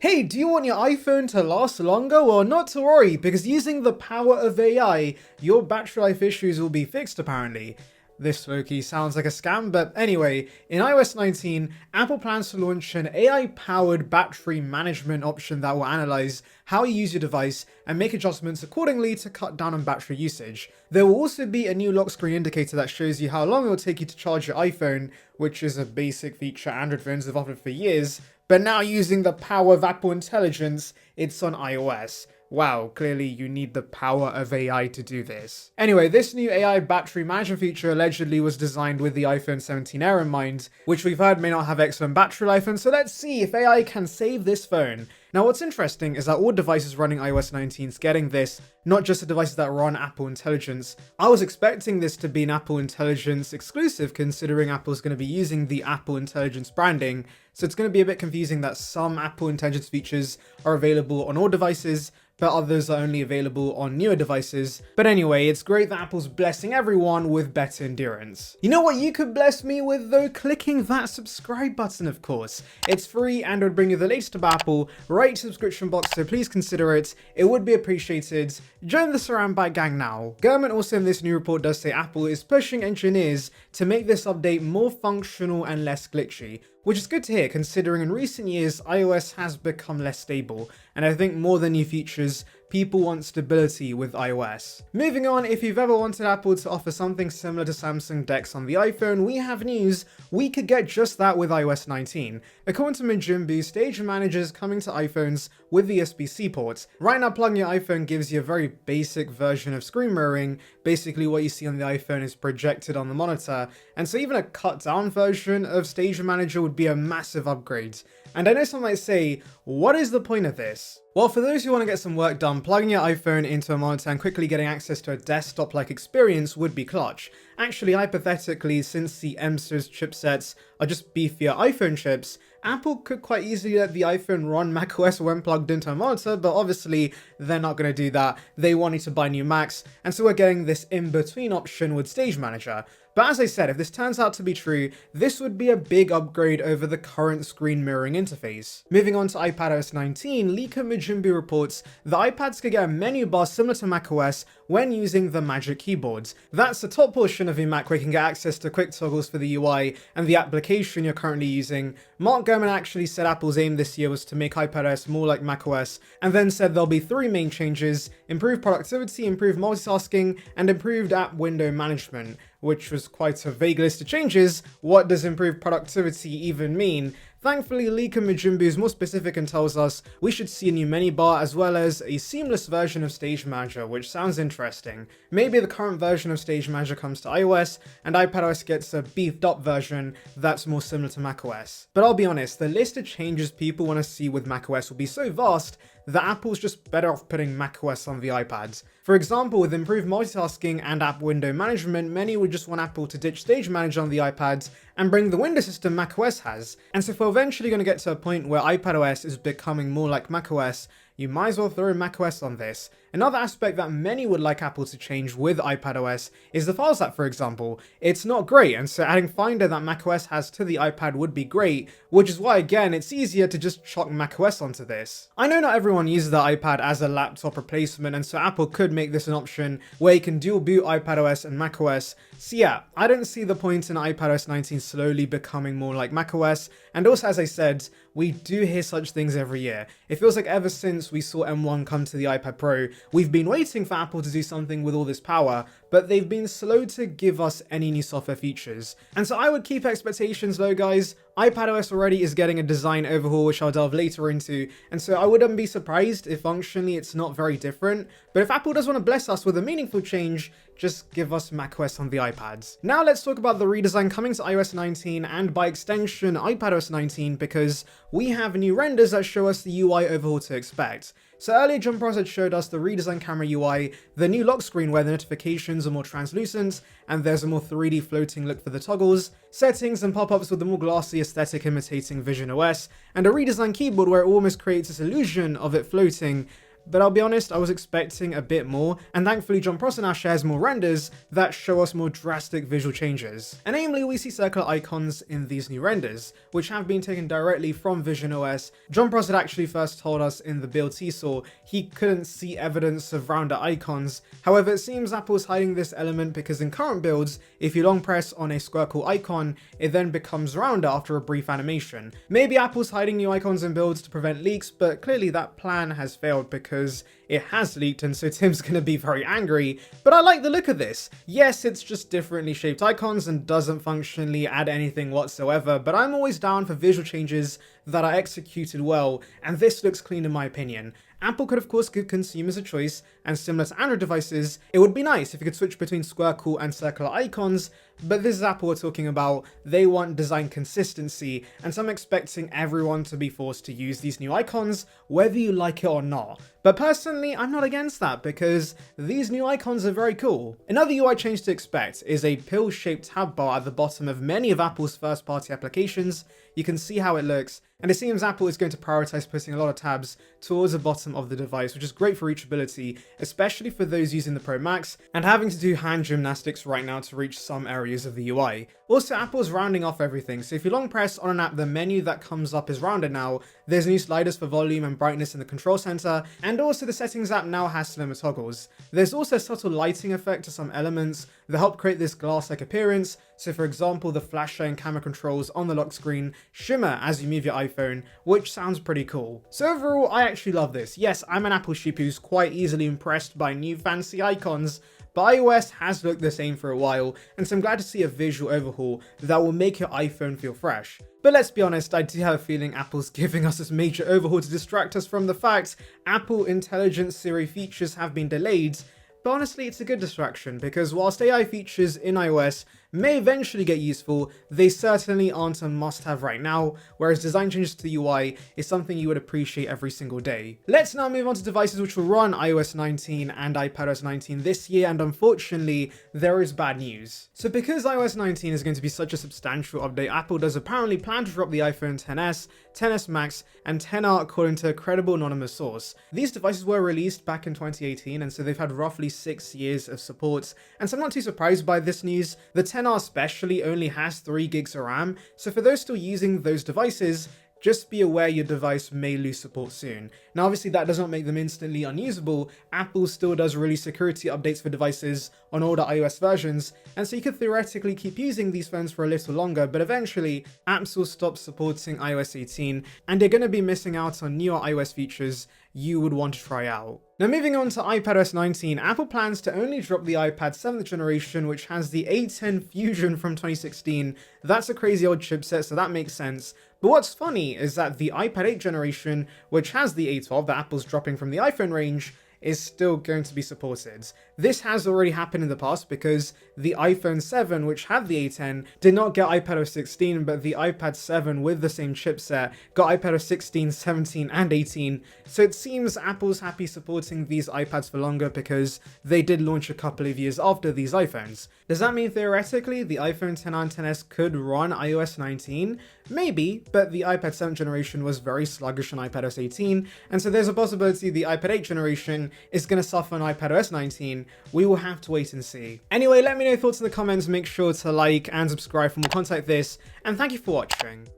Hey, do you want your iPhone to last longer? Well, not to worry, because using the power of AI, your battery life issues will be fixed apparently. This low-key sounds like a scam, but anyway, in iOS 19, Apple plans to launch an AI-powered battery management option that will analyze how you use your device and make adjustments accordingly to cut down on battery usage. There will also be a new lock screen indicator that shows you how long it will take you to charge your iPhone, which is a basic feature Android phones have offered for years, but now using the power of Apple Intelligence, it's on iOS. Wow, clearly you need the power of AI to do this. Anyway, this new AI battery management feature allegedly was designed with the iPhone 17 Air in mind, which we've heard may not have excellent battery life, and so let's see if AI can save this phone. Now what's interesting is that all devices running iOS 19 is getting this, not just the devices that run Apple Intelligence. I was expecting this to be an Apple Intelligence exclusive, considering Apple's going to be using the Apple Intelligence branding, so it's going to be a bit confusing that some Apple Intelligence features are available on all devices, but others are only available on newer devices. But anyway, it's great that Apple's blessing everyone with better endurance. You know what you could bless me with though? Clicking that subscribe button, of course. It's free and would bring you the latest about Apple right to the subscription box, so please consider it. It would be appreciated. Join the Surround by gang now. Gurman also in this new report does say Apple is pushing engineers to make this update more functional and less glitchy, which is good to hear considering in recent years iOS has become less stable, and I think more than new features, people want stability with iOS. Moving on, if you've ever wanted Apple to offer something similar to Samsung DeX on the iPhone, we have news. We could get just that with iOS 19. According to Majumbu, Stage Manager is coming to iPhones with the USB-C port. Right now, plugging your iPhone gives you a very basic version of screen mirroring. Basically, what you see on the iPhone is projected on the monitor, and so even a cut-down version of Stage Manager would be a massive upgrade. And I know some might say, what is the point of this? Well, for those who want to get some work done, plugging your iPhone into a monitor and quickly getting access to a desktop-like experience would be clutch. Actually, hypothetically, since the M-series chipsets are just beefier iPhone chips, Apple could quite easily let the iPhone run macOS when plugged into a monitor, but obviously they're not going to do that. They want you to buy new Macs, and so we're getting this in-between option with Stage Manager. But as I said, if this turns out to be true, this would be a big upgrade over the current screen mirroring interface. Moving on to iPadOS 19, Leaker Majumbu reports that iPads could get a menu bar similar to macOS when using the Magic Keyboards. That's the top portion of your Mac where you can get access to quick toggles for the UI and the application you're currently using. Mark Gurman actually said Apple's aim this year was to make iPadOS more like macOS, and then said there'll be three main changes: improved productivity, improved multitasking, and improved app window management, which was quite a vague list of changes. What does improved productivity even mean? Thankfully, Leaker Majumbu is more specific and tells us we should see a new menu bar as well as a seamless version of Stage Manager, which sounds interesting. Maybe the current version of Stage Manager comes to iOS and iPadOS gets a beefed up version that's more similar to macOS. But I'll be honest, the list of changes people want to see with macOS will be so vast that Apple's just better off putting macOS on the iPads. For example, with improved multitasking and app window management, many would just want Apple to ditch Stage Manager on the iPads and bring the window system macOS has. And so if we're eventually going to get to a point where iPadOS is becoming more like macOS, you might as well throw macOS on this. Another aspect that many would like Apple to change with iPadOS is the Files app, for example. It's not great, and so adding Finder that macOS has to the iPad would be great, which is why, again, it's easier to just chuck macOS onto this. I know not everyone uses the iPad as a laptop replacement, and so Apple could make this an option where you can dual boot iPadOS and macOS. So yeah, I don't see the point in iPadOS 19 slowly becoming more like macOS, and also, as I said, we do hear such things every year. It feels like ever since we saw M1 come to the iPad Pro, we've been waiting for Apple to do something with all this power, but they've been slow to give us any new software features. And so I would keep expectations low, guys. iPadOS already is getting a design overhaul, which I'll delve later into, and so I wouldn't be surprised if functionally it's not very different. But if Apple does want to bless us with a meaningful change, just give us macOS on the iPads. Now let's talk about the redesign coming to iOS 19 and by extension iPadOS 19, because we have new renders that show us the UI overhaul to expect. So earlier, John Prosser had showed us the redesigned camera UI, the new lock screen where the notifications are more translucent, and there's a more 3D floating look for the toggles, settings and pop-ups with a more glassy aesthetic imitating Vision OS, and a redesigned keyboard where it almost creates this illusion of it floating. but I'll be honest, I was expecting a bit more, and thankfully John Prosser now shares more renders that show us more drastic visual changes. And namely, we see circular icons in these new renders, which have been taken directly from visionOS. John Prosser actually first told us in the build teaser he couldn't see evidence of rounder icons. However, it seems Apple's hiding this element because in current builds, if you long press on a squircle icon, it then becomes rounder after a brief animation. Maybe Apple's hiding new icons in builds to prevent leaks, but clearly that plan has failed because it has leaked, and so Tim's gonna be very angry. But I like the look of this. Yes, it's just differently shaped icons and doesn't functionally add anything whatsoever, but I'm always down for visual changes that are executed well, and this looks clean in my opinion. Apple could of course give consumers a choice, and similar to Android devices, it would be nice if you could switch between squircle and circular icons, but this is Apple we're talking about. They want design consistency, and so I'm expecting everyone to be forced to use these new icons, whether you like it or not. But personally, I'm not against that because these new icons are very cool. Another UI change to expect is a pill-shaped tab bar at the bottom of many of Apple's first-party applications. You can see how it looks, and it seems Apple is going to prioritize putting a lot of tabs towards the bottom of the device, which is great for reachability, especially for those using the Pro Max and having to do hand gymnastics right now to reach some areas of the UI. Also, Apple's rounding off everything, so if you long press on an app, the menu that comes up is rounded now. There's new sliders for volume and brightness in the control center, and also the settings app now has slimmer toggles. There's also a subtle lighting effect to some elements that help create this glass-like appearance. So for example, the flasher and camera controls on the lock screen shimmer as you move your iPhone, which sounds pretty cool. So overall, I actually love this. Yes, I'm an Apple sheep who's quite easily impressed by new fancy icons, but iOS has looked the same for a while, and so I'm glad to see a visual overhaul that will make your iPhone feel fresh. But let's be honest, I do have a feeling Apple's giving us this major overhaul to distract us from the fact Apple Intelligent Siri features have been delayed. But honestly, it's a good distraction because whilst AI features in iOS may eventually get useful, they certainly aren't a must-have right now, whereas design changes to the UI is something you would appreciate every single day. Let's now move on to devices which will run iOS 19 and iPadOS 19 this year, and unfortunately, there is bad news. So because iOS 19 is going to be such a substantial update, Apple does apparently plan to drop the iPhone XS, XS Max, and XR according to a credible anonymous source. These devices were released back in 2018, and so they've had roughly 6 years of support, and so I'm not too surprised by this news. The XR especially only has 3 gigs of RAM, so for those still using those devices, just be aware your device may lose support soon. Now obviously that does not make them instantly unusable. Apple still does release security updates for devices on older iOS versions, and so you could theoretically keep using these phones for a little longer, but eventually apps will stop supporting iOS 18 and you're going to be missing out on newer iOS features you would want to try out. Now moving on to iPadOS 19, Apple plans to only drop the iPad 7th generation, which has the A10 Fusion from 2016. That's a crazy old chipset, so that makes sense. But what's funny is that the iPad 8 generation, which has the A12 that Apple's dropping from the iPhone range, is still going to be supported. This has already happened in the past because the iPhone 7, which had the A10, did not get iPadOS 16, but the iPad 7 with the same chipset got iPadOS 16, 17, and 18. So it seems Apple's happy supporting these iPads for longer because they did launch a couple of years after these iPhones. Does that mean theoretically the iPhone XR and XS could run iOS 19? Maybe, but the iPad 7th generation was very sluggish on iPadOS 18, and so there's a possibility the iPad 8 generation is going to suffer on iPadOS 19. We will have to wait and see. Anyway, let me know your thoughts in the comments, make sure to like and subscribe for more content like this, and thank you for watching.